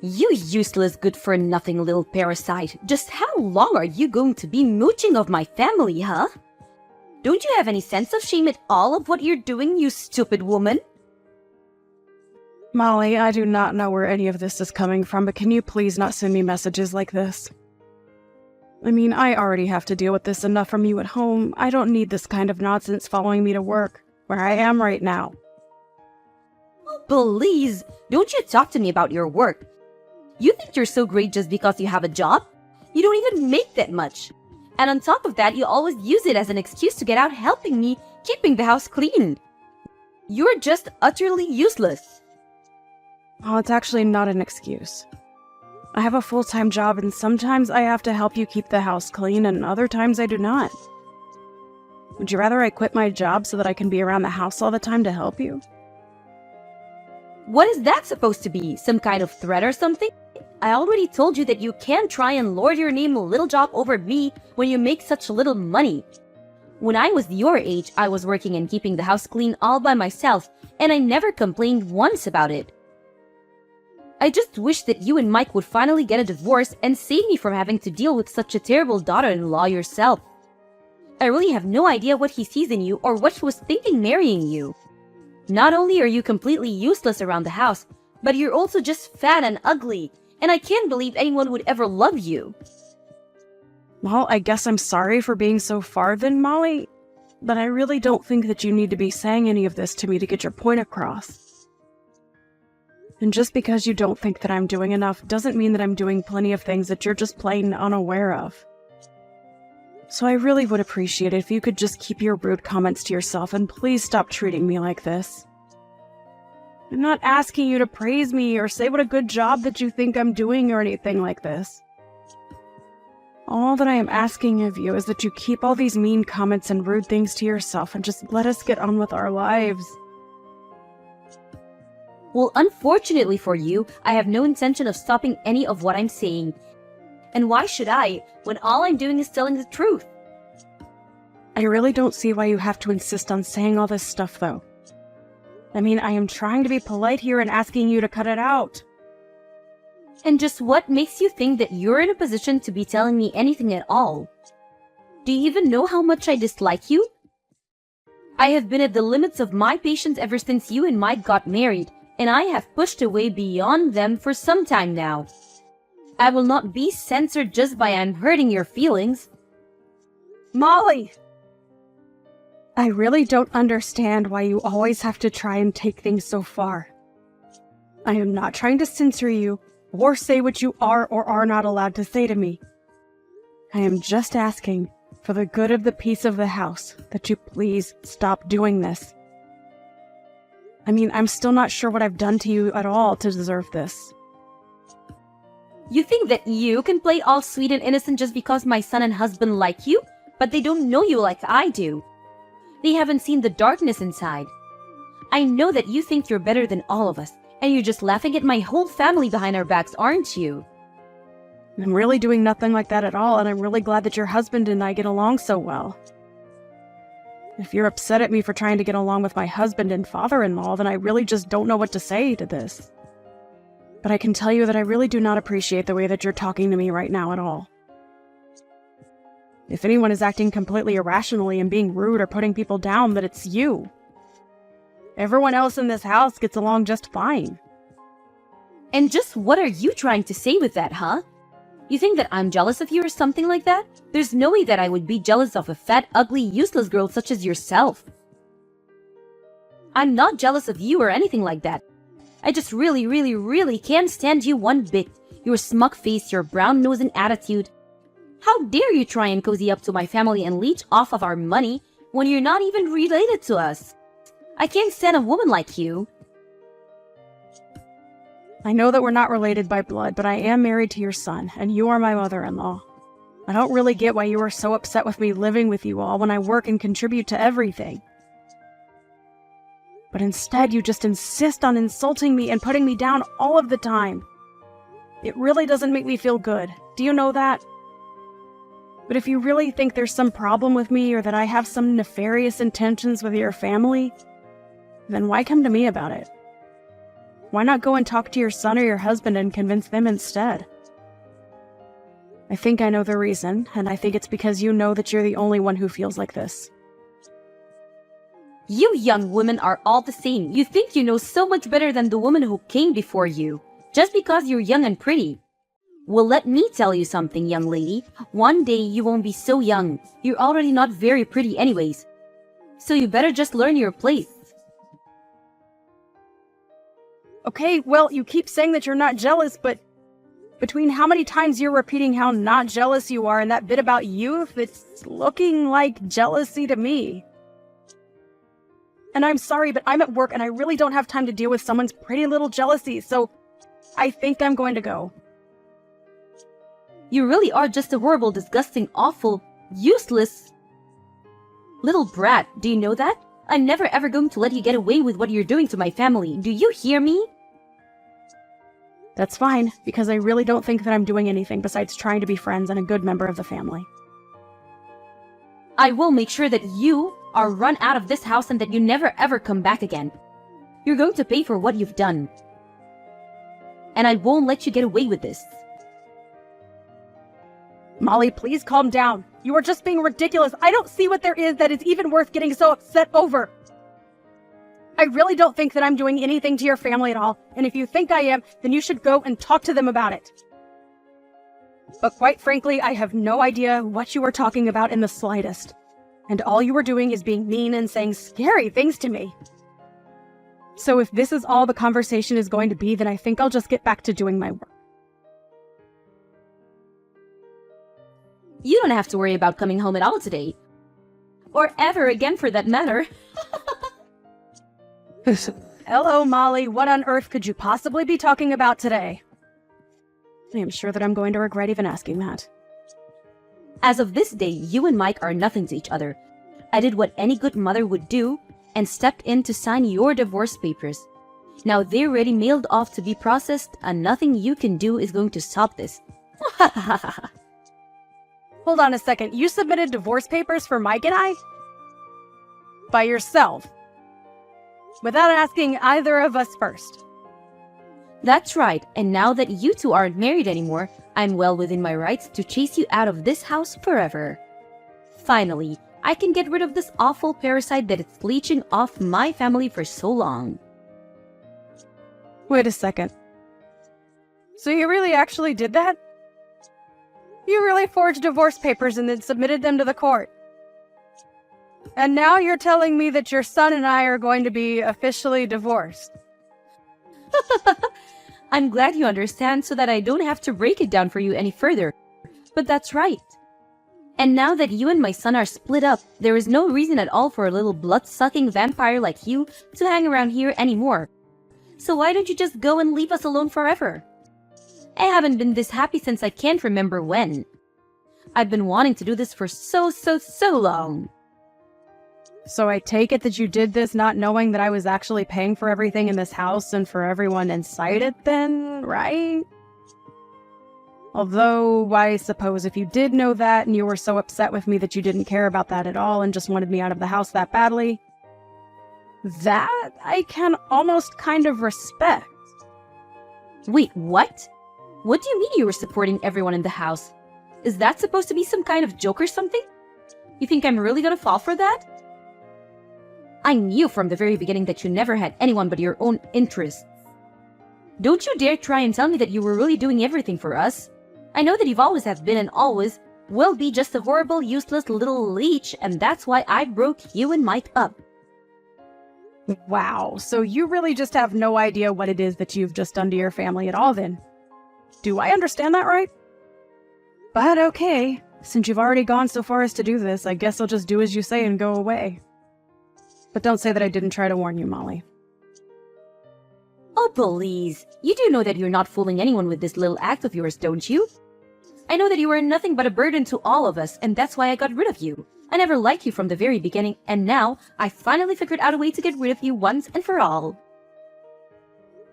You useless good-for-nothing little parasite. Just how long are you going to be mooching of my family, huh? Don't you have any sense of shame at all of what you're doing, you stupid woman? Molly, I do not know where any of this is coming from, but can you please not send me messages like this? I mean, I already have to deal with this enough from you at home. I don't need this kind of nonsense following me to work, where I am right now. Oh, please, don't you talk to me about your work. You think you're so great just because you have a job? You don't even make that much. And on top of that, you always use it as an excuse to get out helping me keeping the house clean. You're just utterly useless. Oh, it's actually not an excuse. I have a full-time job and sometimes I have to help you keep the house clean and other times I do not. Would you rather I quit my job so that I can be around the house all the time to help you? What is that supposed to be? Some kind of threat or something? I already told you that you can't try and lord your name a little job over me when you make such little money. When I was your age, I was working and keeping the house clean all by myself, and I never complained once about it. I just wish that you and Mike would finally get a divorce and save me from having to deal with such a terrible daughter-in-law yourself. I really have no idea what he sees in you or what he was thinking marrying you. Not only are you completely useless around the house, but you're also just fat and ugly, and I can't believe anyone would ever love you. Well, I guess I'm sorry for being so far then, Molly, but I really don't think that you need to be saying any of this to me to get your point across. And just because you don't think that I'm doing enough doesn't mean that I'm doing plenty of things that you're just plain unaware of. So I really would appreciate it if you could just keep your rude comments to yourself and please stop treating me like this. I'm not asking you to praise me or say what a good job that you think I'm doing or anything like this. All that I am asking of you is that you keep all these mean comments and rude things to yourself and just let us get on with our lives. Well, unfortunately for you, I have no intention of stopping any of what I'm saying. And why should I, when all I'm doing is telling the truth? I really don't see why you have to insist on saying all this stuff, though. I mean, I am trying to be polite here and asking you to cut it out. And just what makes you think that you're in a position to be telling me anything at all? Do you even know how much I dislike you? I have been at the limits of my patience ever since you and Mike got married, and I have pushed away beyond them for some time now. I will not be censored just by I'm hurting your feelings. Molly! I really don't understand why you always have to try and take things so far. I am not trying to censor you, or say what you are or are not allowed to say to me. I am just asking, for the good of the peace of the house, that you please stop doing this. I mean, I'm still not sure what I've done to you at all to deserve this. You think that you can play all sweet and innocent just because my son and husband like you, but they don't know you like I do. They haven't seen the darkness inside. I know that you think you're better than all of us, and you're just laughing at my whole family behind our backs, aren't you? I'm really doing nothing like that at all, and I'm really glad that your husband and I get along so well. If you're upset at me for trying to get along with my husband and father-in-law, then I really just don't know what to say to this. But I can tell you that I really do not appreciate the way that you're talking to me right now at all. If anyone is acting completely irrationally and being rude or putting people down, then it's you. Everyone else in this house gets along just fine. And just what are you trying to say with that, huh? You think that I'm jealous of you or something like that? There's no way that I would be jealous of a fat, ugly, useless girl such as yourself. I'm not jealous of you or anything like that. I just really can't stand you one bit. Your smug face, your brown nose and attitude. How dare you try and cozy up to my family and leech off of our money when you're not even related to us? I can't stand a woman like you. I know that we're not related by blood, but I am married to your son, and you are my mother-in-law. I don't really get why you are so upset with me living with you all when I work and contribute to everything. But instead, you just insist on insulting me and putting me down all of the time. It really doesn't make me feel good. Do you know that? But if you really think there's some problem with me or that I have some nefarious intentions with your family, then why come to me about it? Why not go and talk to your son or your husband and convince them instead? I think I know the reason, and I think it's because you know that you're the only one who feels like this. You young women are all the same. You think you know so much better than the woman who came before you, just because you're young and pretty. Well, let me tell you something, young lady. One day you won't be so young. You're already not very pretty anyways. So you better just learn your place. Okay, well, you keep saying that you're not jealous, but between how many times you're repeating how not jealous you are and that bit about youth, it's looking like jealousy to me. And I'm sorry, but I'm at work and I really don't have time to deal with someone's pretty little jealousy, so I think I'm going to go. You really are just a horrible, disgusting, awful, useless little brat. Do you know that? I'm never ever going to let you get away with what you're doing to my family. Do you hear me? That's fine, because I really don't think that I'm doing anything besides trying to be friends and a good member of the family. I will make sure that you are run out of this house and that you never ever come back again. You're going to pay for what you've done. And I won't let you get away with this. Molly, please calm down. You are just being ridiculous. I don't see what there is that is even worth getting so upset over. I really don't think that I'm doing anything to your family at all, and if you think I am, then you should go and talk to them about it. But quite frankly, I have no idea what you were talking about in the slightest. And all you were doing is being mean and saying scary things to me. So if this is all the conversation is going to be, then I think I'll just get back to doing my work. You don't have to worry about coming home at all today. Or ever again for that matter. Hello, Molly. What on earth could you possibly be talking about today? I am sure that I'm going to regret even asking that. As of this day, you and Mike are nothing to each other. I did what any good mother would do and stepped in to sign your divorce papers. Now they're ready mailed off to be processed and nothing you can do is going to stop this. Hold on a second. You submitted divorce papers for Mike and I? By yourself? Without asking either of us first? That's right, and now that you two aren't married anymore, I'm well within my rights to chase you out of this house forever. Finally, I can get rid of this awful parasite that is leeching off my family for so long. Wait a second. So you really actually did that? You really forged divorce papers and then submitted them to the court? And now you're telling me that your son and I are going to be officially divorced? I'm glad you understand so that I don't have to break it down for you any further. But that's right. And now that you and my son are split up, there is no reason at all for a little blood-sucking vampire like you to hang around here anymore. So why don't you just go and leave us alone forever? I haven't been this happy since I can't remember when. I've been wanting to do this for so long. So I take it that you did this not knowing that I was actually paying for everything in this house and for everyone inside it then, right? Although, I suppose if you did know that and you were so upset with me that you didn't care about that at all and just wanted me out of the house that badly, that I can almost kind of respect. Wait, what? What do you mean you were supporting everyone in the house? Is that supposed to be some kind of joke or something? You think I'm really gonna fall for that? I knew from the very beginning that you never had anyone but your own interests. Don't you dare try and tell me that you were really doing everything for us. I know that you've always have been and always will be just a horrible, useless little leech, and that's why I broke you and Mike up. Wow, so you really just have no idea what it is that you've just done to your family at all then? Do I understand that right? But okay, since you've already gone so far as to do this, I guess I'll just do as you say and go away. But don't say that I didn't try to warn you, Molly. Oh, please. You do know that you're not fooling anyone with this little act of yours, don't you? I know that you were nothing but a burden to all of us, and that's why I got rid of you. I never liked you from the very beginning, and now I finally figured out a way to get rid of you once and for all.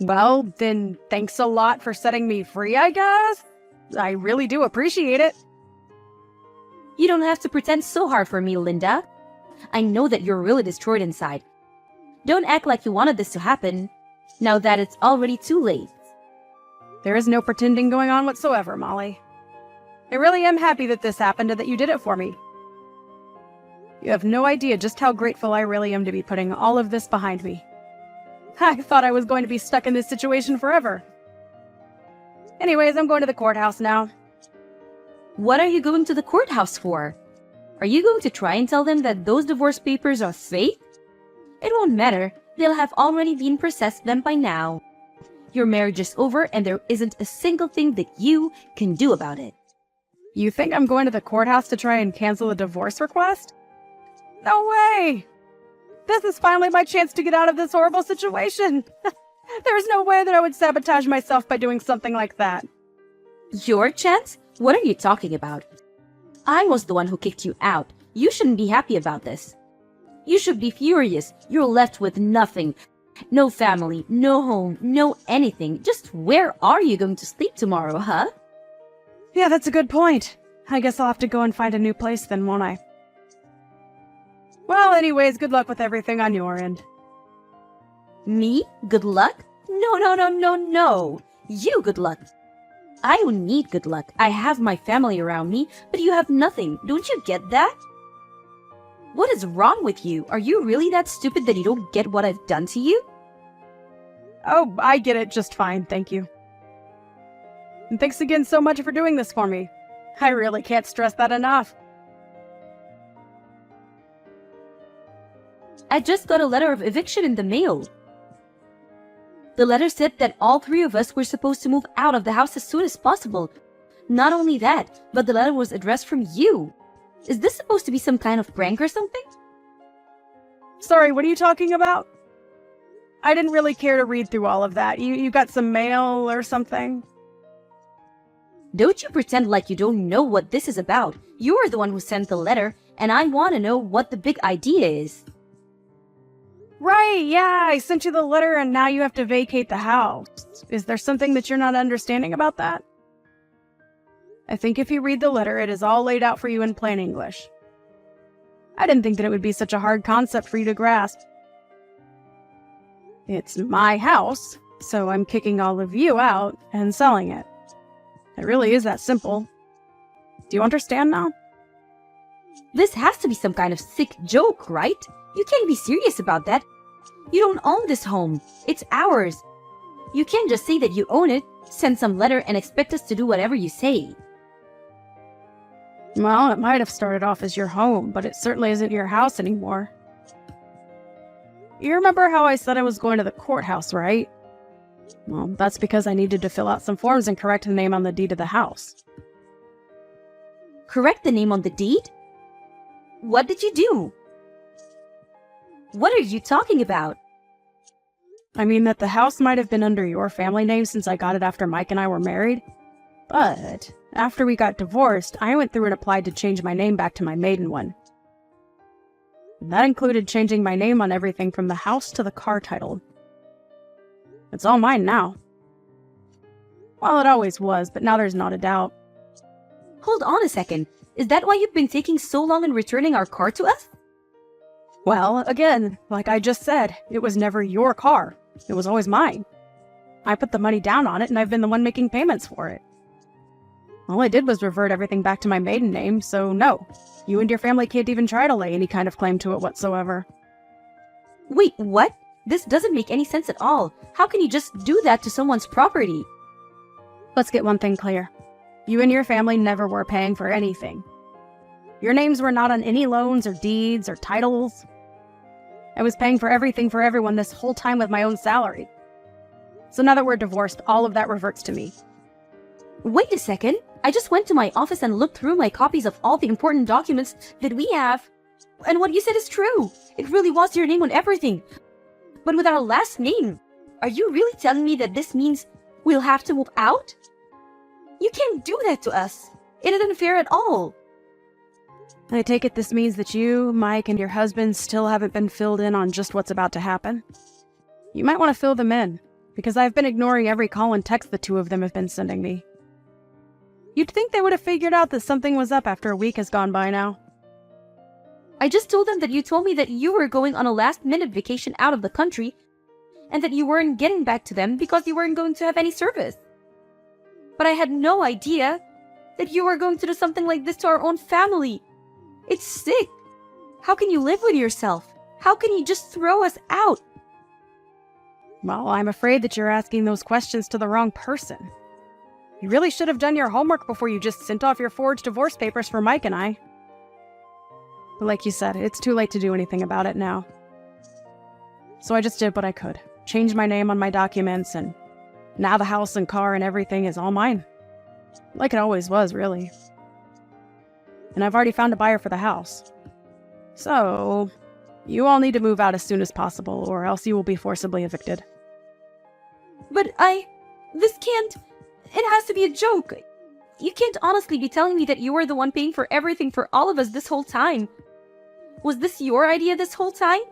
Well, then thanks a lot for setting me free, I guess. I really do appreciate it. You don't have to pretend so hard for me, Linda. I know that you're really destroyed inside. Don't act like you wanted this to happen. now that it's already too late. There is no pretending going on whatsoever, Molly. I really am happy that this happened and that you did it for me. You have no idea just how grateful I really am to be putting all of this behind me. I thought I was going to be stuck in this situation forever. Anyways, I'm going to the courthouse now. What are you going to the courthouse for? Are you going to try and tell them that those divorce papers are fake? It won't matter. They'll have already been processed them by now. Your marriage is over and there isn't a single thing that you can do about it. You think I'm going to the courthouse to try and cancel a divorce request? No way! This is finally my chance to get out of this horrible situation. There's no way that I would sabotage myself by doing something like that. Your chance? What are you talking about? I was the one who kicked you out. You shouldn't be happy about this. You should be furious. You're left with nothing. No family, no home, no anything. Just where are you going to sleep tomorrow, huh? Yeah, that's a good point. I guess I'll have to go and find a new place then, won't I? Well, anyways, good luck with everything on your end. Me? Good luck? No. You good luck. I don't need good luck. I have my family around me, but you have nothing. Don't you get that? What is wrong with you? Are you really that stupid that you don't get what I've done to you? Oh, I get it just fine, thank you. And thanks again so much for doing this for me. I really can't stress that enough. I just got a letter of eviction in the mail. The letter said that all three of us were supposed to move out of the house as soon as possible. Not only that, but the letter was addressed from you. Is this supposed to be some kind of prank or something? Sorry, what are you talking about? I didn't really care to read through all of that. You got some mail or something? Don't you pretend like you don't know what this is about. You're the one who sent the letter, and I want to know what the big idea is. Right, yeah, I sent you the letter and now you have to vacate the house. Is there something that you're not understanding about that? I think if you read the letter, it is all laid out for you in plain English. I didn't think that it would be such a hard concept for you to grasp. It's my house, so I'm kicking all of you out and selling it. It really is that simple. Do you understand now? This has to be some kind of sick joke, right? You can't be serious about that. You don't own this home. It's ours. You can't just say that you own it, send some letter, and expect us to do whatever you say. Well, it might have started off as your home, but it certainly isn't your house anymore. You remember how I said I was going to the courthouse, right? Well, that's because I needed to fill out some forms and correct the name on the deed of the house. Correct the name on the deed? What did you do? What are you talking about? I mean that the house might have been under your family name since I got it after Mike and I were married. But after we got divorced, I went through and applied to change my name back to my maiden one. That included changing my name on everything from the house to the car title. It's all mine now. Well, it always was, but now there's not a doubt. Hold on a second. Is that why you've been taking so long in returning our car to us? Well, again, like I just said, it was never your car. It was always mine. I put the money down on it, and I've been the one making payments for it. All I did was revert everything back to my maiden name, so no. You and your family can't even try to lay any kind of claim to it whatsoever. Wait, what? This doesn't make any sense at all. How can you just do that to someone's property? Let's get one thing clear. You and your family never were paying for anything. Your names were not on any loans or deeds or titles. I was paying for everything for everyone this whole time with my own salary. So now that we're divorced, all of that reverts to me. Wait a second. I just went to my office and looked through my copies of all the important documents that we have. And what you said is true. It really was your name on everything. But with our last name, are you really telling me that this means we'll have to move out? You can't do that to us. It isn't fair at all. I take it this means that you, Mike, and your husband still haven't been filled in on just what's about to happen? You might want to fill them in, because I've been ignoring every call and text the two of them have been sending me. You'd think they would have figured out that something was up after a week has gone by now. I just told them that you told me that you were going on a last-minute vacation out of the country, and that you weren't getting back to them because you weren't going to have any service. But I had no idea that you were going to do something like this to our own family. It's sick. How can you live with yourself? How can you just throw us out? Well, I'm afraid that you're asking those questions to the wrong person. You really should have done your homework before you just sent off your forged divorce papers for Mike and I. But like you said, it's too late to do anything about it now. So I just did what I could. Changed my name on my documents, and now the house and car and everything is all mine. Like it always was, really. And I've already found a buyer for the house. So, you all need to move out as soon as possible, or else you will be forcibly evicted. But this can't... It has to be a joke. You can't honestly be telling me that you were the one paying for everything for all of us this whole time. Was this your idea this whole time?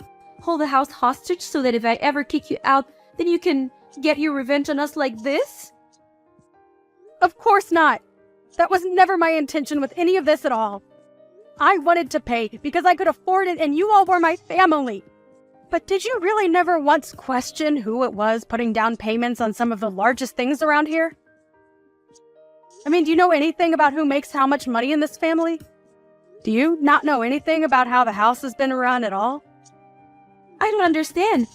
Hold the house hostage so that if I ever kick you out, then you can get your revenge on us like this? Of course not. That was never my intention with any of this at all. I wanted to pay because I could afford it and you all were my family. But did you really never once question who it was putting down payments on some of the largest things around here? I mean, do you know anything about who makes how much money in this family? Do you not know anything about how the house has been run at all? I don't understand.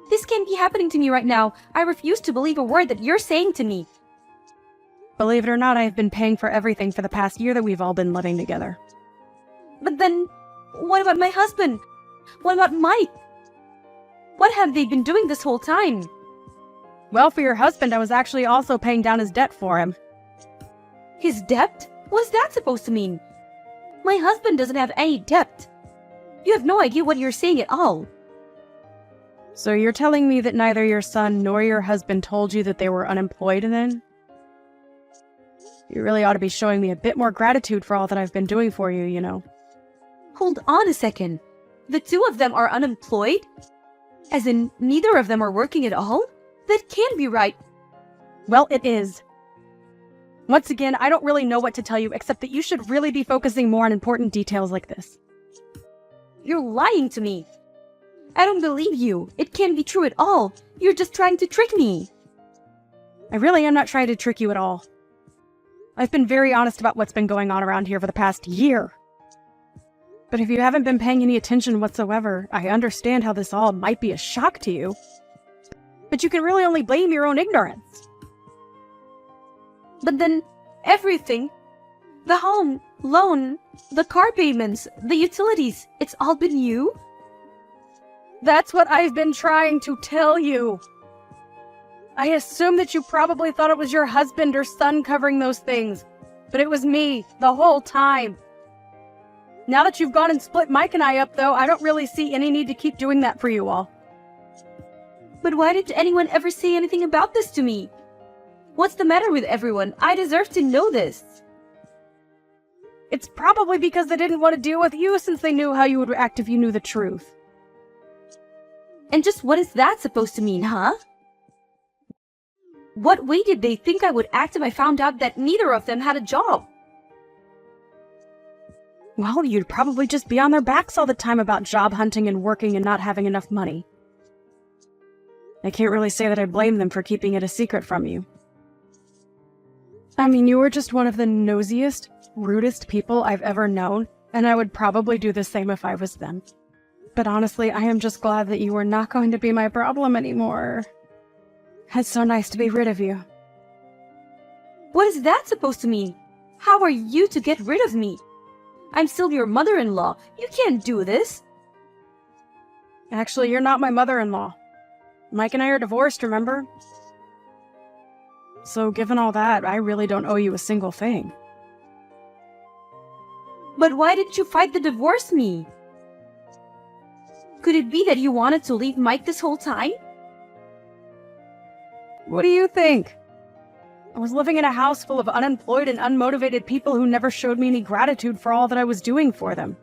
This can't be happening to me right now. I refuse to believe a word that you're saying to me. Believe it or not, I have been paying for everything for the past year that we've all been living together. But then, what about my husband? What about Mike? What have they been doing this whole time? Well, for your husband, I was actually also paying down his debt for him. His debt? What's that supposed to mean? My husband doesn't have any debt. You have no idea what you're saying at all. So you're telling me that neither your son nor your husband told you that they were unemployed then? You really ought to be showing me a bit more gratitude for all that I've been doing for you, you know. Hold on a second. The two of them are unemployed? As in, neither of them are working at all? That can't be right. Well, it is. Once again, I don't really know what to tell you, except that you should really be focusing more on important details like this. You're lying to me. I don't believe you. It can't be true at all. You're just trying to trick me. I really am not trying to trick you at all. I've been very honest about what's been going on around here for the past year. But if you haven't been paying any attention whatsoever, I understand how this all might be a shock to you. But you can really only blame your own ignorance. But then, everything, the home, loan, the car payments, the utilities, it's all been you? That's what I've been trying to tell you. I assume that you probably thought it was your husband or son covering those things, but it was me the whole time. Now that you've gone and split Mike and I up, though, I don't really see any need to keep doing that for you all. But why didn't anyone ever say anything about this to me? What's the matter with everyone? I deserve to know this. It's probably because they didn't want to deal with you since they knew how you would react if you knew the truth. And just what is that supposed to mean, huh? What way did they think I would act if I found out that neither of them had a job? Well, you'd probably just be on their backs all the time about job hunting and working and not having enough money. I can't really say that I blame them for keeping it a secret from you. I mean, you were just one of the nosiest, rudest people I've ever known, and I would probably do the same if I was them. But honestly, I am just glad that you were not going to be my problem anymore. It's so nice to be rid of you. What is that supposed to mean? How are you to get rid of me? I'm still your mother-in-law. You can't do this. Actually, you're not my mother-in-law. Mike and I are divorced, remember? So given all that, I really don't owe you a single thing. But why didn't you fight to divorce me? Could it be that you wanted to leave Mike this whole time? What do you think? I was living in a house full of unemployed and unmotivated people who never showed me any gratitude for all that I was doing for them.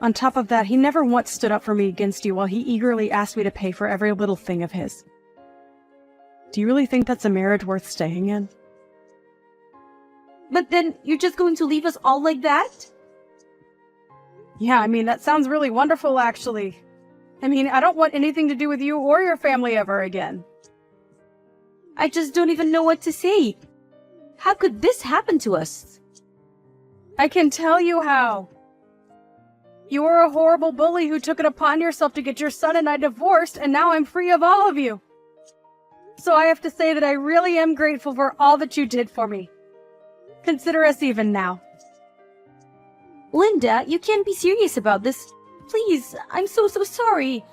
On top of that, he never once stood up for me against you while he eagerly asked me to pay for every little thing of his. Do you really think that's a marriage worth staying in? But then you're just going to leave us all like that? Yeah, I mean, that sounds really wonderful, actually. I mean, I don't want anything to do with you or your family ever again. I just don't even know what to say. How could this happen to us? I can tell you how. You were a horrible bully who took it upon yourself to get your son and I divorced, and now I'm free of all of you. So I have to say that I really am grateful for all that you did for me. Consider us even now. Linda, you can't be serious about this. Please, I'm so sorry.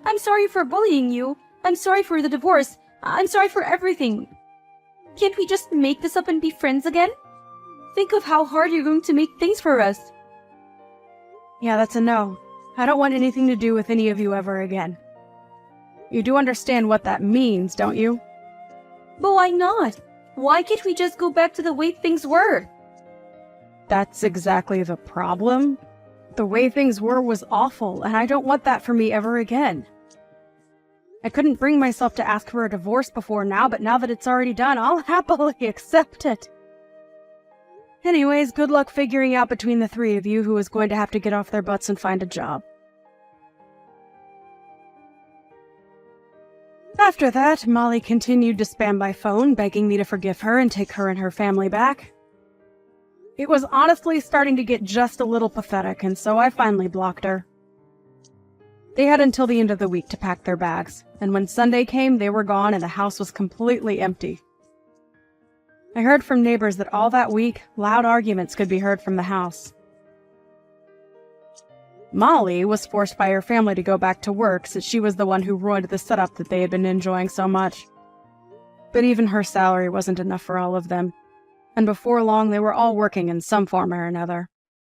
I'm sorry for bullying you. I'm sorry for the divorce. I'm sorry for everything. Can't we just make this up and be friends again? Think of how hard you're going to make things for us. Yeah, that's a no. I don't want anything to do with any of you ever again. You do understand what that means, don't you? But why not? Why can't we just go back to the way things were? That's exactly the problem. The way things were was awful, and I don't want that for me ever again. I couldn't bring myself to ask for a divorce before now, but now that it's already done, I'll happily accept it. Anyways, good luck figuring out between the three of you who is going to have to get off their butts and find a job. After that, Molly continued to spam by phone, begging me to forgive her and take her and her family back. It was honestly starting to get just a little pathetic, and so I finally blocked her. They had until the end of the week to pack their bags, and when Sunday came, they were gone and the house was completely empty. I heard from neighbors that all that week, loud arguments could be heard from the house. Molly was forced by her family to go back to work since she was the one who ruined the setup that they had been enjoying so much. But even her salary wasn't enough for all of them, and before long they were all working in some form or another.